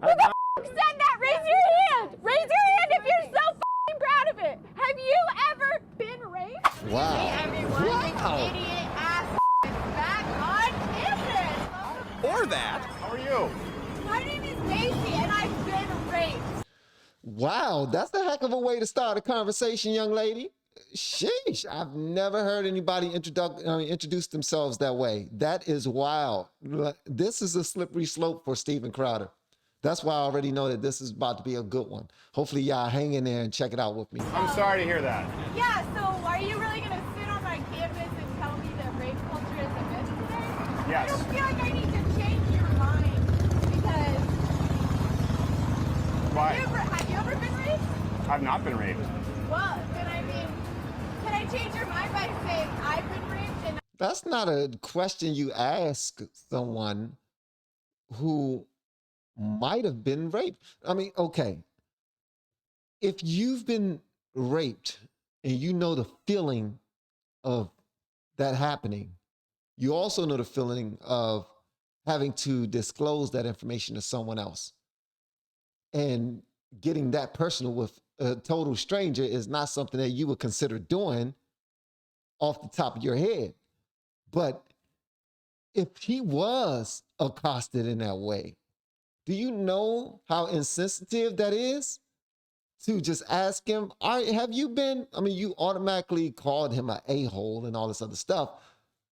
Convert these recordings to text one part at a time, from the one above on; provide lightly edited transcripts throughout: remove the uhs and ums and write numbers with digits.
Who the said that? Raise your hand. Raise your hand if you're so proud of it. Have you ever been raped? Wow. Hey everyone, Wow. idiot ass back on campus. Or that. How are you? My name is Macy and I've been raped. Wow, that's a heck of a way to start a conversation, young lady. Sheesh, I've never heard anybody introduce themselves that way. That is wild. This is a slippery slope for Steven Crowder. That's why I already know that this is about to be a good one. Hopefully y'all hang in there and check it out with me. I'm sorry to hear that. Yeah, so are you really going to sit on my campus and tell me that rape culture is a myth today? Yes. I don't feel like I need to change your mind because... Why? Have you ever been raped? I've not been raped. Well, then I mean, can I change your mind by saying I've been raped and... That's not a question you ask someone who might have been raped. I mean, okay. If you've been raped and you know the feeling of that happening, you also know the feeling of having to disclose that information to someone else. And getting that personal with a total stranger is not something that you would consider doing off the top of your head. But if he was accosted in that way, do you know how insensitive that is? To just ask him, all right, have you been, I mean, you automatically called him an a-hole and all this other stuff,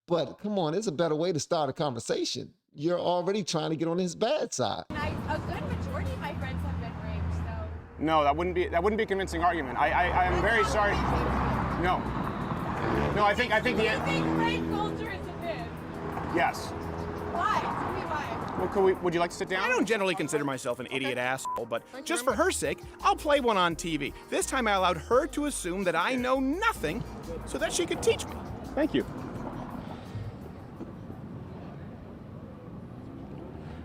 but come on, there's a better way to start a conversation. You're already trying to get on his bad side. A good majority of my friends have been raped, so... No, that wouldn't be a convincing argument. I am very sorry. No. No, I think the... You think rape culture is a myth? Yes. Why? Tell me why. Well, would you like to sit down? I don't generally consider myself an idiot asshole, but just for her sake, I'll play one on TV. This time I allowed her to assume that I know nothing so that she could teach me. Thank you.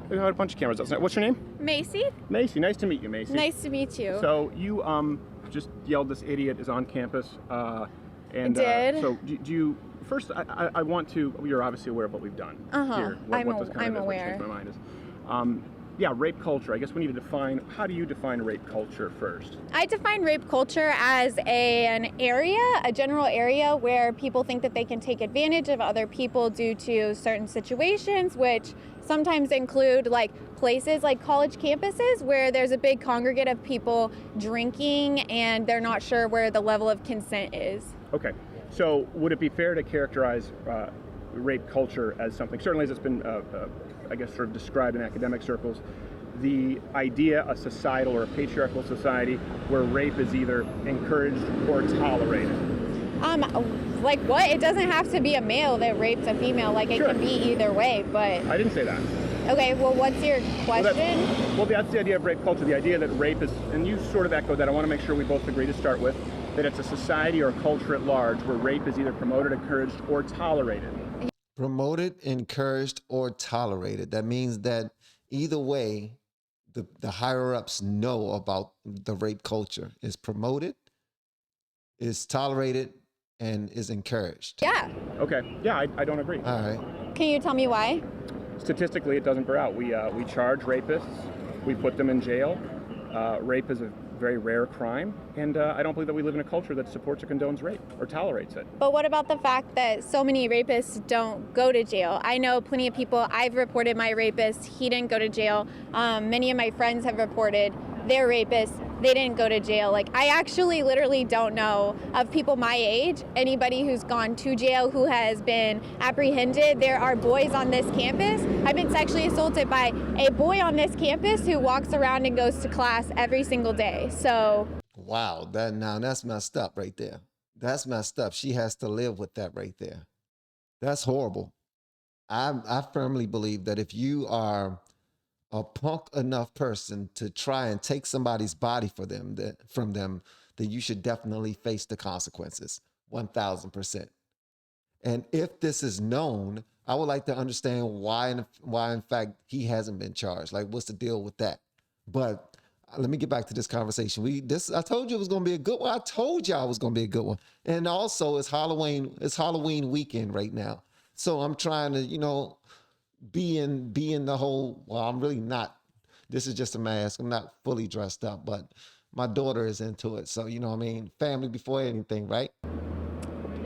We got a bunch of cameras outside. What's your name? Macy? Macy. Nice to meet you, Macy. Nice to meet you. So you just yelled this idiot is on campus. And I did. So do you... First, I want to... You're obviously aware of what we've done here. What this kind I'm of is, aware. What changed my mind is. Yeah, rape culture. I guess we need to define... How do you define rape culture first? I define rape culture as an area, a general area where people think that they can take advantage of other people due to certain situations, which sometimes include like places like college campuses where there's a big congregate of people drinking and they're not sure where the level of consent is. Okay. So would it be fair to characterize rape culture as something, certainly as it's been, I guess, sort of described in academic circles, the idea, a societal or a patriarchal society where rape is either encouraged or tolerated? Like what? It doesn't have to be a male that rapes a female. Like it Sure. can be either way, but... I didn't say that. Okay, well, what's your question? Well, that's the idea of rape culture, the idea that rape is, and you sort of echoed that, I want to make sure we both agree to start with, that it's a society or a culture at large where rape is either promoted, encouraged, or tolerated. Promoted, encouraged, or tolerated. That means that either way, the higher-ups know about the rape culture. Is promoted, is tolerated, and is encouraged. Yeah. Okay, yeah, I don't agree. All right. Can you tell me why? Statistically, it doesn't bear out. We charge rapists, we put them in jail. Rape is a very rare crime, and I don't believe that we live in a culture that supports or condones rape or tolerates it. But what about the fact that so many rapists don't go to jail? I know plenty of people, I've reported my rapist, he didn't go to jail. Many of my friends have reported their rapists, they didn't go to jail. Like, I actually literally don't know of people my age, anybody who's gone to jail, who has been apprehended. There are boys on this campus. I've been sexually assaulted by a boy on this campus who walks around and goes to class every single day. So. Wow, that's messed up right there. That's messed up. She has to live with that right there. That's horrible. I firmly believe that if you are a punk enough person to try and take somebody's body from them, then you should definitely face the consequences, 1,000%. And if this is known, I would like to understand why in fact he hasn't been charged. Like, what's the deal with that? But let me get back to this conversation. I told you it was going to be a good one. I told y'all it was going to be a good one. And also, it's Halloween weekend right now. So I'm trying to, be in the whole, well, I'm really not this is just a mask. I'm not fully dressed up, but my daughter is into it. So, you know what I mean? Family before anything, right?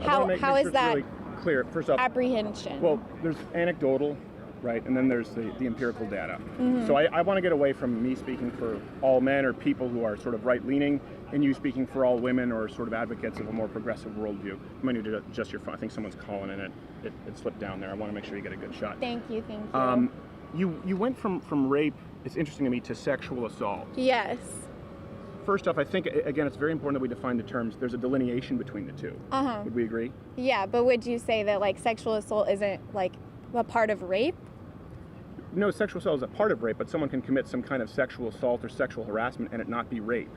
How is that really clear? First off, apprehension? well, there's anecdotal, right? And then there's the empirical data. So I want to get away from me speaking for all men or people who are sort of right-leaning and you speaking for all women or sort of advocates of a more progressive worldview. You might need to adjust your phone. I think someone's calling and it slipped down there. I want to make sure you get a good shot. Thank you. You went from rape, it's interesting to me, to sexual assault. Yes. First off, I think, again, it's very important that we define the terms. There's a delineation between the two. Would we agree? Yeah, but would you say that like sexual assault isn't like a part of rape? No, sexual assault is a part of rape, but someone can commit some kind of sexual assault or sexual harassment and it not be rape.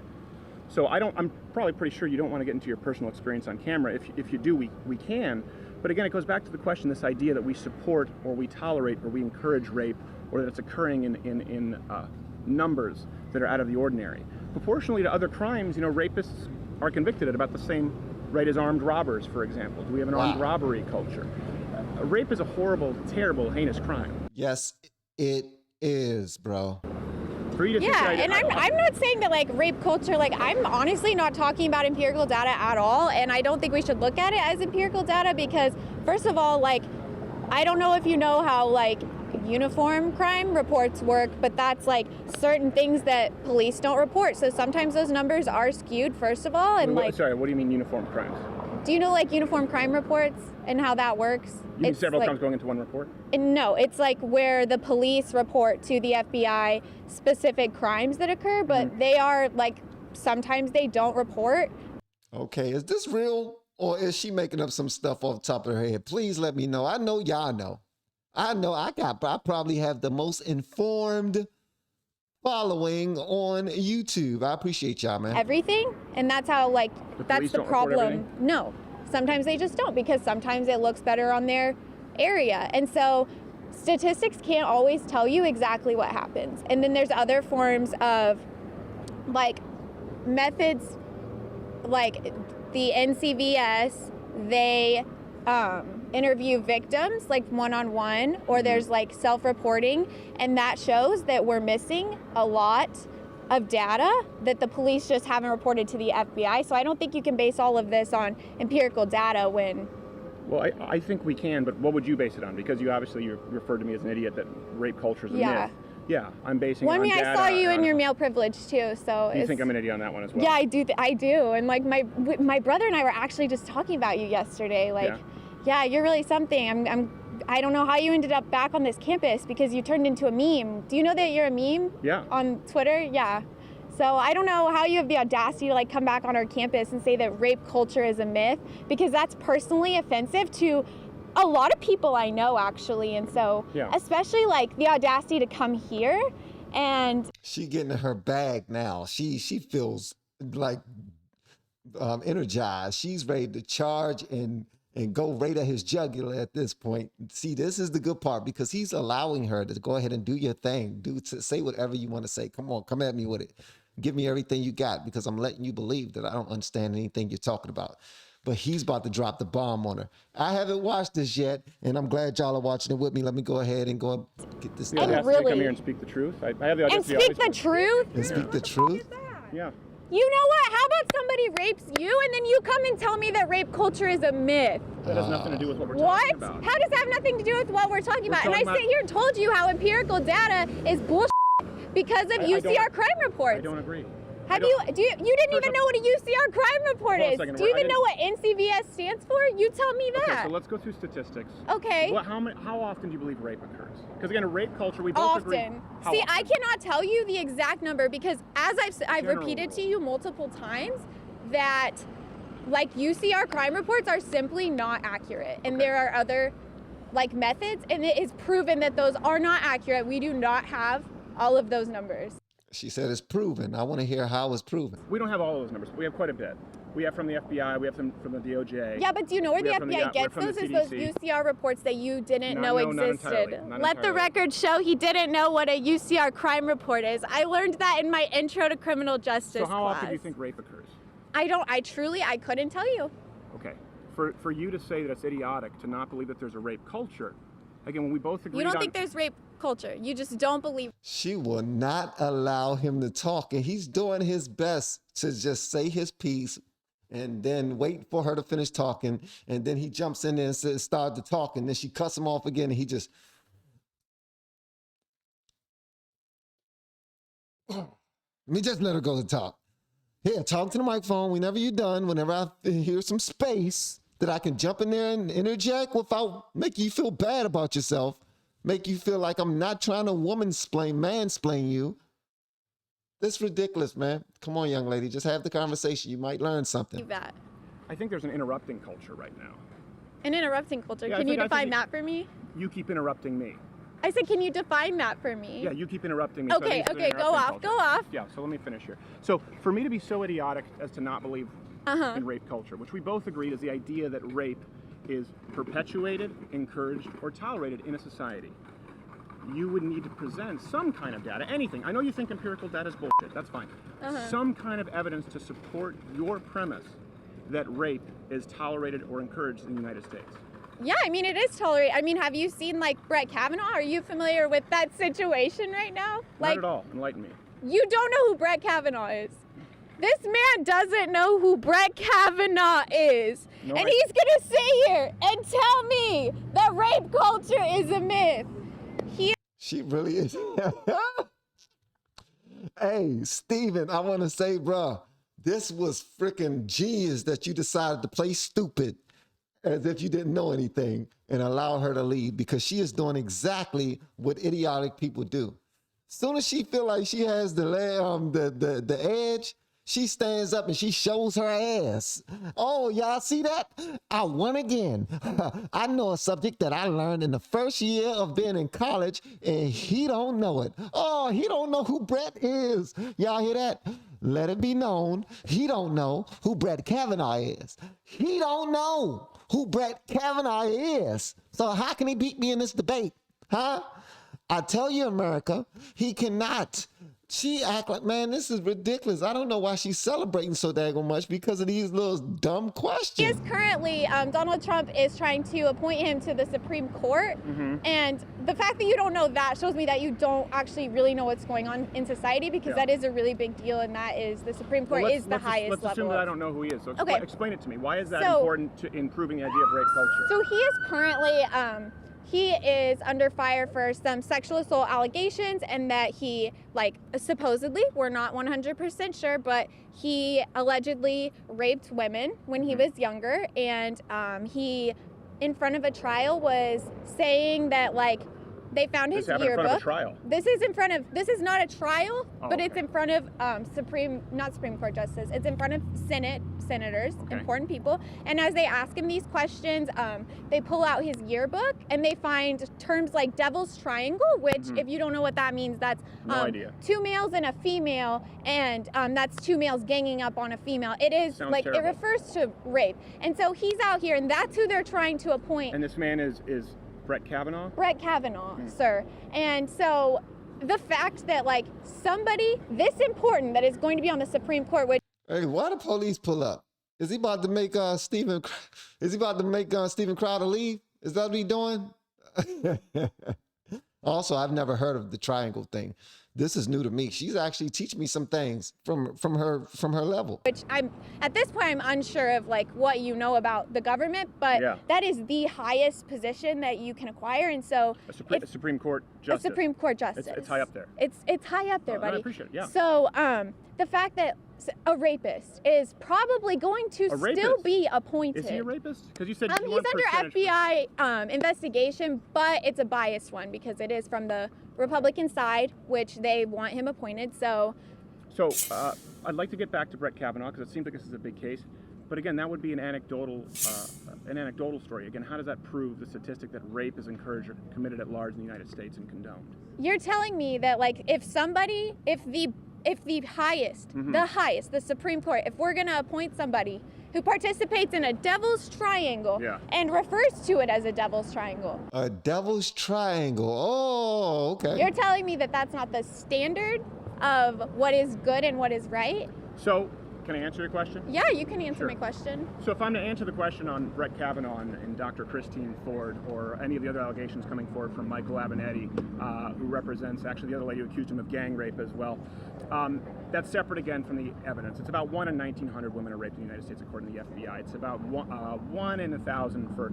So I'm probably pretty sure you don't want to get into your personal experience on camera. If you do, we can. But again, it goes back to the question, this idea that we support or we tolerate or we encourage rape or that it's occurring in numbers that are out of the ordinary. Proportionally to other crimes, rapists are convicted at about the same rate as armed robbers, for example. Do we have an armed robbery culture? Rape is a horrible, terrible, heinous crime. Yes, it is, bro. Yeah, and I'm not saying that like rape culture, like I'm honestly not talking about empirical data at all, and I don't think we should look at it as empirical data because first of all, like I don't know if you know how like uniform crime reports work, but that's like certain things that police don't report. So sometimes those numbers are skewed, first of all, and Sorry, what do you mean uniform crimes? Do you know like uniform crime reports and how that works? You mean several crimes going into one report? No, it's like where the police report to the FBI specific crimes that occur, but they are like, sometimes they don't report. Okay, is this real or is she making up some stuff off the top of her head? Please let me know. I know y'all know. I probably have the most informed following on YouTube. I appreciate y'all, man. Everything, and that's how like that's the problem. No, sometimes they just don't because sometimes it looks better on their area, and so statistics can't always tell you exactly what happens. And then there's other forms of like methods, like the NCVS. They interview victims like one-on-one, or there's like self-reporting, and that shows that we're missing a lot of data that the police just haven't reported to the FBI. So I don't think you can base all of this on empirical data when... Well, I think we can, but what would you base it on? Because you referred to me as an idiot that rape culture is a myth. Yeah, I'm basing it on data. I saw you in your male privilege too, so you think I'm an idiot on that one as well? Yeah, I do. And like my brother and I were actually just talking about you yesterday. Like, yeah, you're really something. I don't know how you ended up back on this campus because you turned into a meme. Do you know that you're a meme? Yeah. On Twitter? Yeah. So I don't know how you have the audacity to like come back on our campus and say that rape culture is a myth, because that's personally offensive to a lot of people I know actually. And so especially like the audacity to come here and... She getting in her bag now. She feels like energized. She's ready to charge and go right at his jugular at this point. See, this is the good part because he's allowing her to go ahead and do your thing. Say whatever you want to say. Come on, come at me with it. Give me everything you got because I'm letting you believe that I don't understand anything you're talking about. But he's about to drop the bomb on her. I haven't watched this yet, and I'm glad y'all are watching it with me. Let me go ahead and go get this done. And really, come here and speak the truth. I have the audacity. And speak the truth? And speak the truth? Yeah. You know what? How about somebody rapes you and then you come and tell me that rape culture is a myth? That has nothing to do with what we're talking about. What? How does that have nothing to do with what we're talking about? And I sit here and told you how empirical data is bullshit because of UCR crime reports. I don't agree. You didn't even know what a UCR crime report is. Do you even know what NCVS stands for? You tell me that. Okay, so let's go through statistics. Okay. How often do you believe rape occurs? Because again, a rape culture, we both agree. See, I cannot tell you the exact number because as I've repeated to you multiple times that like UCR crime reports are simply not accurate. And there are other like methods, and it is proven that those are not accurate. We do not have all of those numbers. She said it's proven. I want to hear how it's proven. We don't have all of those numbers, but we have quite a bit. We have from the FBI, we have them from the DOJ. Yeah, but do you know where the FBI gets those? Is those UCR reports that you didn't know existed. Let the record show he didn't know what a UCR crime report is. I learned that in my intro to criminal justice class. So how often do you think rape occurs? I couldn't tell you. Okay. For you to say that it's idiotic to not believe that there's a rape culture, again, when we both agree You don't think there's rape culture. You just don't believe. She will not allow him to talk, and he's doing his best to just say his piece and then wait for her to finish talking, and then he jumps in there and starts to talk, and then she cuts him off again, and he just... Let me just let her go to talk. Here, talk to the microphone whenever you're done, whenever I hear some space that I can jump in there and interject without making you feel bad about yourself, make you feel like I'm not trying to mansplain you. This is ridiculous, man. Come on, young lady, just have the conversation. You might learn something. That. I think there's an interrupting culture right now. An interrupting culture. Yeah, Can you define that for me? You keep interrupting me. I said, can you define that for me? Yeah, you keep interrupting me. Okay, so okay, go off. Yeah, so let me finish here. So for me to be so idiotic as to not believe in rape culture, which we both agreed is the idea that rape is perpetuated, encouraged, or tolerated in a society, you would need to present some kind of data, anything. I know you think empirical data is bullshit, that's fine. Some kind of evidence to support your premise that rape is tolerated or encouraged in the United States. Yeah, I mean, it is tolerated. I mean, have you seen, like, Brett Kavanaugh? Are you familiar with that situation right now? Not at all. Enlighten me. You don't know who Brett Kavanaugh is. This man doesn't know who Brett Kavanaugh is. No, and he's going to sit here and tell me that rape culture is a myth. She really is. Hey, Steven, I want to say, bro, this was freaking genius that you decided to play stupid as if you didn't know anything and allow her to lead, because she is doing exactly what idiotic people do. Soon as she feel like she has the edge, she stands up and she shows her ass. Oh, y'all see that? I won again. I know a subject that I learned in the first year of being in college, and he don't know it. Oh, he don't know who Brett is. Y'all hear that? Let it be known, he don't know who Brett Kavanaugh is. He don't know who Brett Kavanaugh is. So how can he beat me in this debate? Huh? I tell you, America, he cannot. She act like, man, this is ridiculous. I don't know why she's celebrating so daggone much because of these little dumb questions. He is currently, Donald Trump is trying to appoint him to the Supreme Court. And the fact that you don't know that shows me that you don't actually really know what's going on in society, because that is a really big deal, and that is the Supreme Court is the highest level. Let's assume that I don't know who he is. So explain it to me. Why is that important to improving the idea of rape culture? So he is currently... he is under fire for some sexual assault allegations, and that he, like, supposedly, we're not 100% sure, but he allegedly raped women when he was younger, and he, in front of a trial, was saying that, like, they found his yearbook. In front of a trial. This is not a trial, but it's in front of not Supreme Court justices. It's in front of senators, important people. And as they ask him these questions, they pull out his yearbook and they find terms like devil's triangle, which if you don't know what that means, that's no idea. 2 males and a female, and that's 2 males ganging up on a female. It is Sounds like terrible. It refers to rape. And so he's out here, and that's who they're trying to appoint. And this man is Brett Kavanaugh? Brett Kavanaugh, sir. And so the fact that, like, somebody this important that is going to be on the Supreme Court, which... Hey, why the police pull up? Is he about to make Stephen Crowder leave? Is that what he's doing? Also, I've never heard of the triangle thing. This is new to me. She's actually teaching me some things from her level. Which at this point I'm unsure of, like, what you know about the government, but that is the highest position that you can acquire, and so a Supreme Court justice. A Supreme Court justice. It's high up there. It's high up there, buddy. I appreciate it. Yeah. So the fact that a rapist is probably going to still be appointed. Is he a rapist? Because you said he's under FBI investigation, but it's a biased one because it is from the Republican side, which they want him appointed. So I'd like to get back to Brett Kavanaugh because it seems like this is a big case. But again, that would be an anecdotal story. Again, how does that prove the statistic that rape is encouraged or committed at large in the United States and condoned? You're telling me that, like, if the highest, the Supreme Court, if we're going to appoint somebody who participates in a devil's triangle and refers to it as a devil's triangle. A devil's triangle. Oh, okay. You're telling me that that's not the standard of what is good and what is right? So Can I answer your question? Yeah, you can answer Sure. my question. So if I'm to answer the question on Brett Kavanaugh and Dr. Christine Ford, or any of the other allegations coming forward from Michael Abinetti, who represents actually the other lady who accused him of gang rape as well, that's separate again from the evidence. It's about 1 in 1,900 women are raped in the United States according to the FBI. It's about 1 in 1,000 for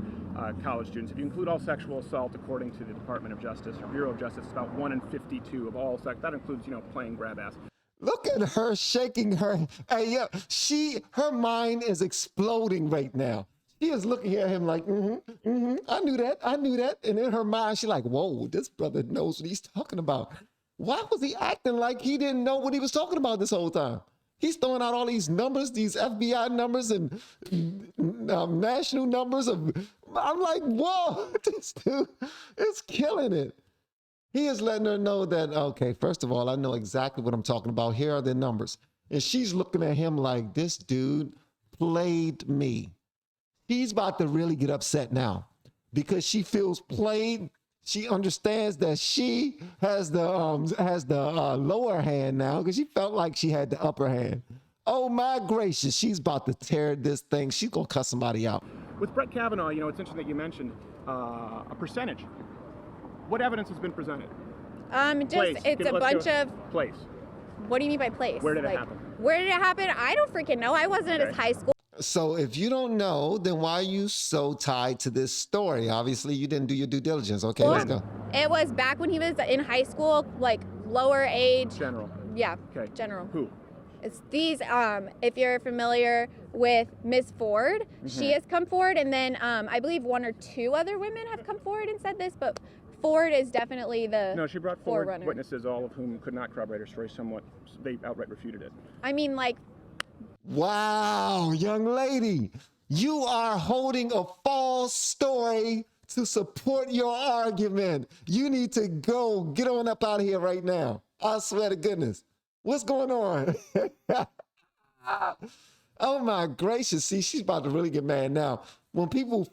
college students. If you include all sexual assault, according to the Department of Justice or Bureau of Justice, it's about 1 in 52 of all sex. That includes, playing grab ass. Look at her shaking her. Hey, yeah, her mind is exploding right now. She is looking at him like, I knew that. And in her mind, she's like, whoa, this brother knows what he's talking about. Why was he acting like he didn't know what he was talking about this whole time? He's throwing out all these numbers, these FBI numbers and national numbers. I'm like, whoa, this dude is killing it. He is letting her know that, okay, first of all, I know exactly what I'm talking about. Here are the numbers. And she's looking at him like, this dude played me. She's about to really get upset now because she feels played. She understands that she has the lower hand now because she felt like she had the upper hand. Oh my gracious, she's about to tear this thing. She's gonna cuss somebody out. With Brett Kavanaugh, it's interesting that you mentioned a percentage. What evidence has been presented? It's a bunch of. Place. What do you mean by place? Where did it happen? Where did it happen? I don't freaking know. I wasn't at his high school. So if you don't know, then why are you so tied to this story? Obviously, you didn't do your due diligence. Okay, let's go. It was back when he was in high school, like lower age. General. Yeah. Okay. General. Who? It's these. If you're familiar with Ms. Ford, she has come forward, and then I believe 1 or 2 other women have come forward and said this, but Ford is definitely the. No, she brought forward forerunner. witnesses, all of whom could not corroborate her story. Somewhat, they outright refuted it. I mean, like. Wow, young lady, you are holding a false story to support your argument. You need to go get on up out of here right now. I swear to goodness. What's going on? Oh my gracious. See, she's about to really get mad now. When people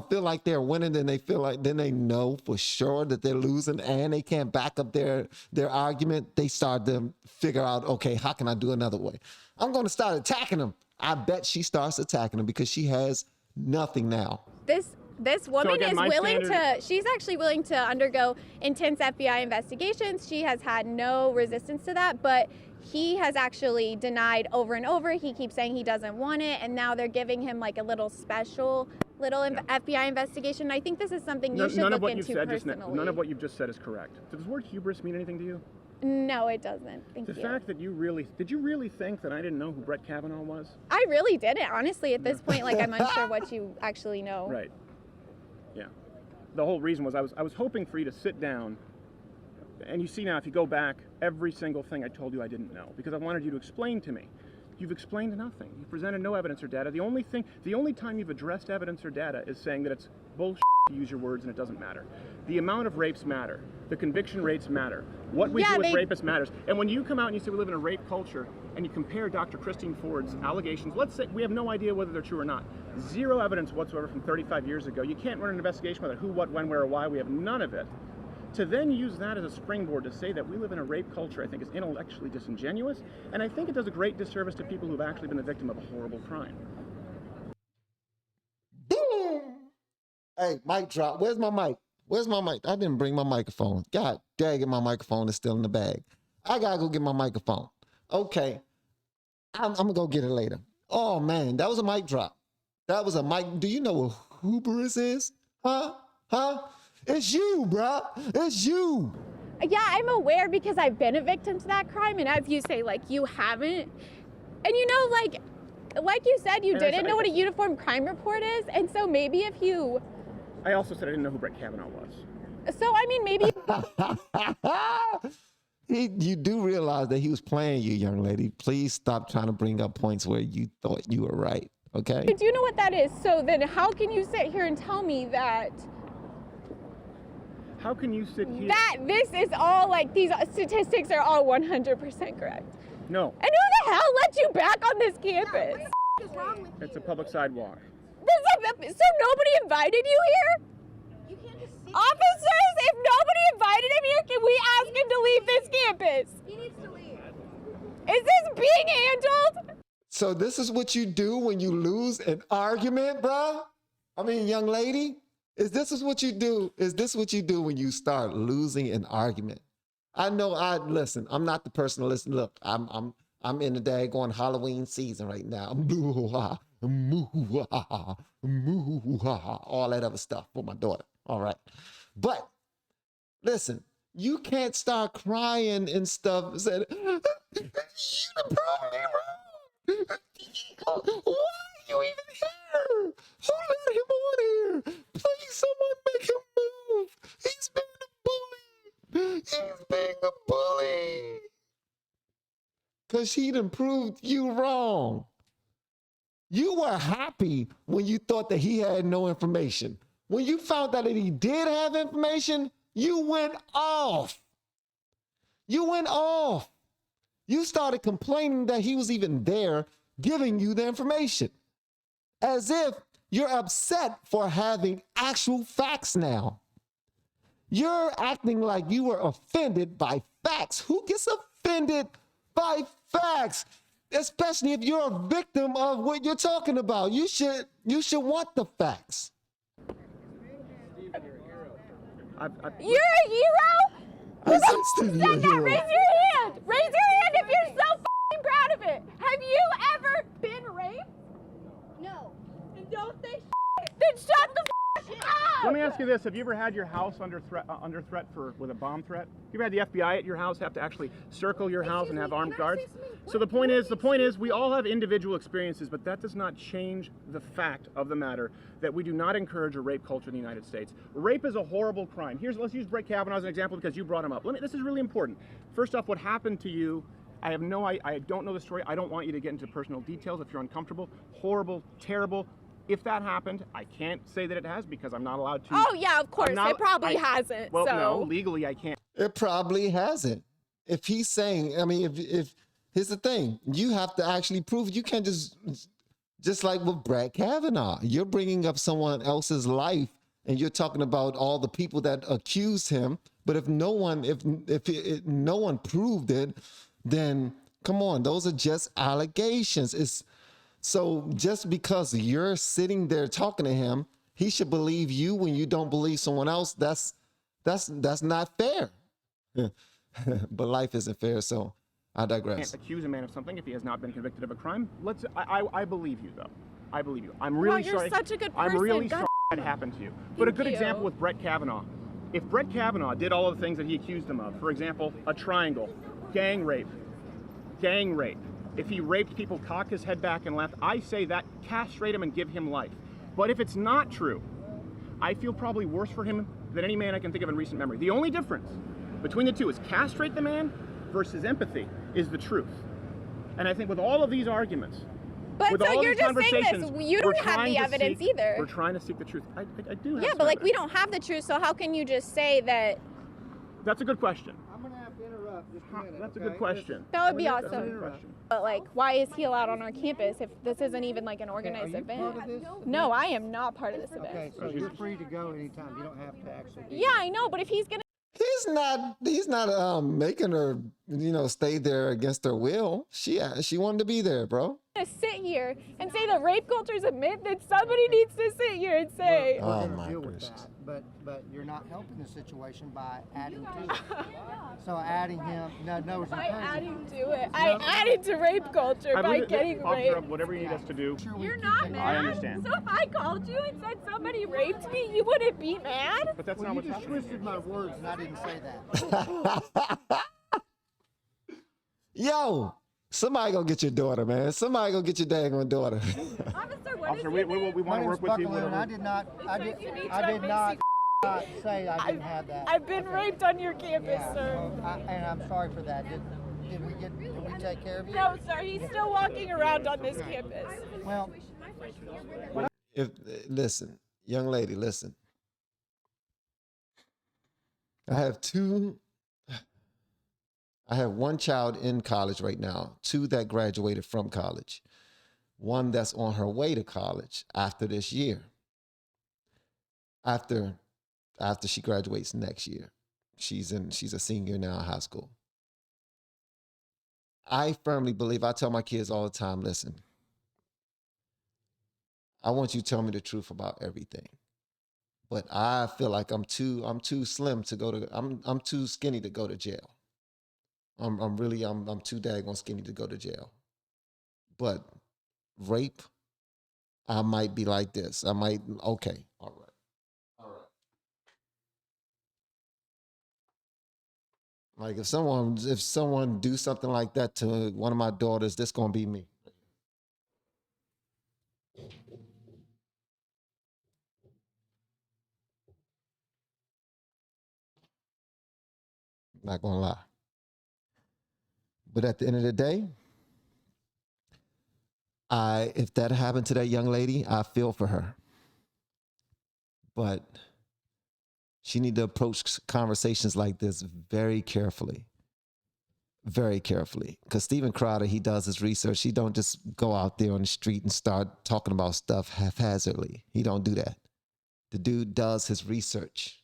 feel like they're winning, then they know for sure that they're losing and they can't back up their argument. They start to figure out, okay, how can I do another way? I'm going to start attacking them. I bet she starts attacking them because she has nothing now. This woman again, is she's actually willing to undergo intense FBI investigations. She has had no resistance to that, but he has actually denied over and over. He keeps saying he doesn't want it, and now they're giving him like a little special FBI investigation. I think this is something you should look into personally. None of what you've just said is correct. Does the word hubris mean anything to you? No, it doesn't. Thank you. The fact that did you really think that I didn't know who Brett Kavanaugh was? I really didn't, honestly. At this point, like I'm unsure what you actually know. Right. Yeah. The whole reason was I was hoping for you to sit down, and you see now if you go back, every single thing I told you I didn't know because I wanted you to explain to me. You've explained nothing. You presented no evidence or data. The only time you've addressed evidence or data is saying that it's bullshit to use your words and it doesn't matter. The amount of rapes matter. The conviction rates matter. What we do with rapists matters. And when you come out and you say we live in a rape culture and you compare Dr. Christine Ford's allegations, let's say we have no idea whether they're true or not. Zero evidence whatsoever from 35 years ago. You can't run an investigation whether who, what, when, where, or why. We have none of it. To then use that as a springboard to say that we live in a rape culture, I think is intellectually disingenuous, and I think it does a great disservice to people who've actually been the victim of a horrible crime. Boom! Hey, mic drop. Where's my mic? Where's my mic? I didn't bring my microphone. God dang it, my microphone is still in the bag. I gotta go get my microphone. Okay, I'm gonna go get it later. Oh man, that was a mic drop. That was a mic. Do you know what hubris is? Huh? It's you, bruh. It's you. Yeah, I'm aware because I've been a victim to that crime, and as you say, like, you haven't. And like you said, you didn't know what a uniform crime report is, and so maybe if you... I also said I didn't know who Brett Kavanaugh was. So, I mean, maybe... You do realize that he was playing you, young lady. Please stop trying to bring up points where you thought you were right, okay? Do you know what that is? So then how can you sit here and tell me that... How can you sit here? That this is all, like, these statistics are all 100% correct. No. And who the hell let you back on this campus? What is wrong with you? It's a public sidewalk. So nobody invited you here? You can't just sit. Officers, if nobody invited him here, can we ask him to leave this campus? He needs to leave. Is this being handled? So this is what you do when you lose an argument, bro? I mean, young lady, is this what you do? Is this what you do when you start losing an argument? I know listen, I'm not the person to listen. Look, I'm in the daggone Halloween season right now. All that other stuff for my daughter. All right. But listen, you can't start crying and stuff and say, you done proved me wrong. Why are you even here? Who let him on here? Please, someone make him move. He's being a bully. He's being a bully. Because he done proved you wrong. You were happy when you thought that he had no information. When you found out that he did have information, you went off. You went off. You started complaining that he was even there giving you the information. As if you're upset for having actual facts now. You're acting like you were offended by facts. Who gets offended by facts? Especially if you're a victim of what you're talking about. You should want the facts. You're a hero? I said, Steve, you're a Said that. hero. Raise your hand. Raise your hand if you're so f***ing proud of it. Have you ever been raped? No. Then don't say shit. Then shut the f*** up. Let me ask you this: have you ever had your house under threat with a bomb threat? You ever had the FBI at your house have to actually circle your house and have armed guards? So the point is, we all have individual experiences, but that does not change the fact of the matter that we do not encourage a rape culture in the United States. Rape is a horrible crime. Let's use Brett Kavanaugh as an example because you brought him up. This is really important. First off, what happened to you? I don't know the story. I don't want you to get into personal details if you're uncomfortable. Horrible, terrible. If that happened, I can't say that it has because I'm not allowed to. Oh, yeah, of course. It probably hasn't. Well, so. no, legally I can't. It probably hasn't. If he's saying, I mean, if here's the thing, you have to actually prove. You can't just like with Brett Kavanaugh, you're bringing up someone else's life and you're talking about all the people that accused him. But if no one proved it, then come on, those are just allegations. So just because you're sitting there talking to him, he should believe you when you don't believe someone else. That's not fair. But life isn't fair, so I digress. Can't accuse a man of something if he has not been convicted of a crime. I believe you though. I believe you. I'm really sorry. You're such a good person. I'm really God. sorry that happened to you. But a good example with Brett Kavanaugh. If Brett Kavanaugh did all of the things that he accused him of, for example, a triangle, gang rape. If he raped people, cocked his head back and left, I say that castrate him and give him life. But if it's not true, I feel probably worse for him than any man I can think of in recent memory. The only difference between the two is castrate the man versus empathy is the truth. And I think with all of these arguments, But with so all you're these just saying this. conversations, You don't we're have trying the to evidence seek- either. We're trying to seek the truth. I do have Yeah, some but like we evidence. don't have the truth, so how can you just say that? That's a good question. I'm gonna have to interrupt just a minute. That's a okay? good question. That would be That's a awesome. good question. But like, why is he allowed on our campus if this isn't even like an organized Are you event? part of this? No, I am not part of this event. Okay, so you're free to go anytime. You don't have to actually be Yeah, I know, but if he's gonna He's not making her, stay there against her will. She wanted to be there, bro. sit here and say that rape culture is a myth, then somebody needs to sit here and say. We're Oh, gonna my deal with gracious. that, but you're not helping the situation by adding to it. So adding him, no, it's By encouraging. adding to it, I added to rape culture I by believe that getting Officer, raped. whatever you need us to do. Sure, we You're keep not it- mad. I understand. So if I called you and said somebody raped me, you wouldn't be mad? But that's Well, not you what's just happening. twisted my words and I didn't say that. Yo, somebody go get your daughter, man. Somebody go get your daggone daughter. Officer, what Officer, is we your name? want My to name's work with you. Buckaloon. I Whatever. did not say I didn't have that. I've been raped on your campus, Yeah, sir. well, and I'm sorry for that. Did we take care of you? No, sir, he's still walking around on this campus. Well, Listen, young lady, listen. I have one child in college right now, 2 that graduated from college, 1 that's on her way to college after this year. After she graduates next year. She's a senior now in high school. I firmly believe, I tell my kids all the time, listen, I want you to tell me the truth about everything. But I feel like I'm too slim to go to, I'm too skinny to go to jail. I'm too daggone skinny to go to jail. But rape, I might be like this. I might, okay, all right. Like if someone do something like that to one of my daughters, this gonna be me. Not gonna lie. But at the end of the day, if that happened to that young lady, I feel for her. But she need to approach conversations like this very carefully. Very carefully. Because Steven Crowder, he does his research. He don't just go out there on the street and start talking about stuff haphazardly. He don't do that. The dude does his research.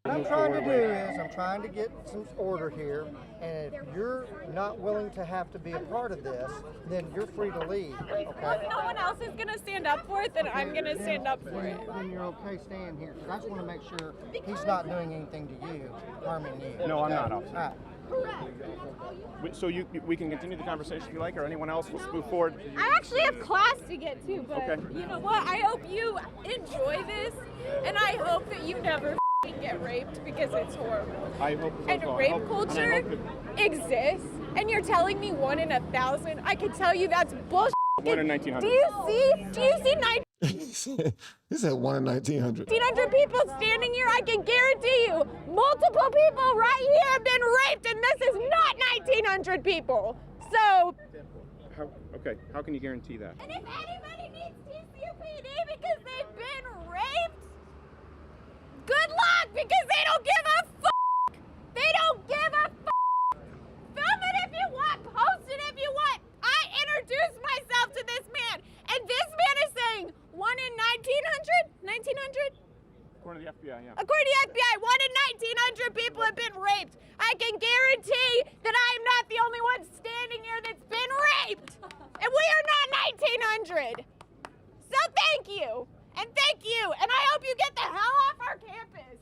What I'm trying to do is I'm trying to get some order here, and if you're not willing to have to be a part of this, then you're free to leave, okay? Well, if no one else is going to stand up for it, then I'm going to stand up for it. Then you're okay staying here, because I just want to make sure he's not doing anything to you, harming you. No, I'm okay? not, officer. All right. So we can continue the conversation if you like, or anyone else. Let's move forward. I actually have class to get to, but Okay. you know what? I hope you enjoy this, and I hope that you never get raped because it's horrible. I hope so. And rape culture exists, and you're telling me 1 in 1,000? I can tell you that's bullshit. 1 in 1,900. Do you see He said 1 in 1900. 1,900 people standing here? I can guarantee you, multiple people right here have been raped, and this is not 1,900 people. So. How can you guarantee that? And if anybody needs TCUPD because they've been raped, good luck, because they don't give a fuck. They don't give a fuck. Film it if you want, post it if you want. I introduced myself to this man, and this man is saying 1 in 1,900? 1,900? According to the FBI, yeah. According to the FBI, 1 in 1,900 people have been raped. I can guarantee that I am not the only one standing here that's been raped. And we are not 1,900. So thank you. And thank you. And I hope you get the hell off our campus.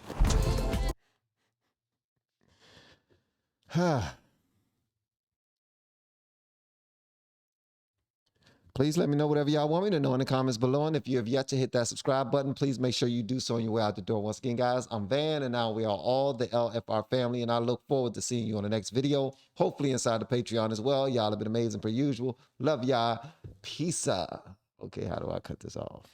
Please let me know whatever y'all want me to know in the comments below. And if you have yet to hit that subscribe button, please make sure you do so on your way out the door. Once again, guys, I'm Van, and now we are all the LFR family, and I look forward to seeing you on the next video, hopefully inside the Patreon as well. Y'all have been amazing per usual. Love y'all. Peace out. Okay, how do I cut this off?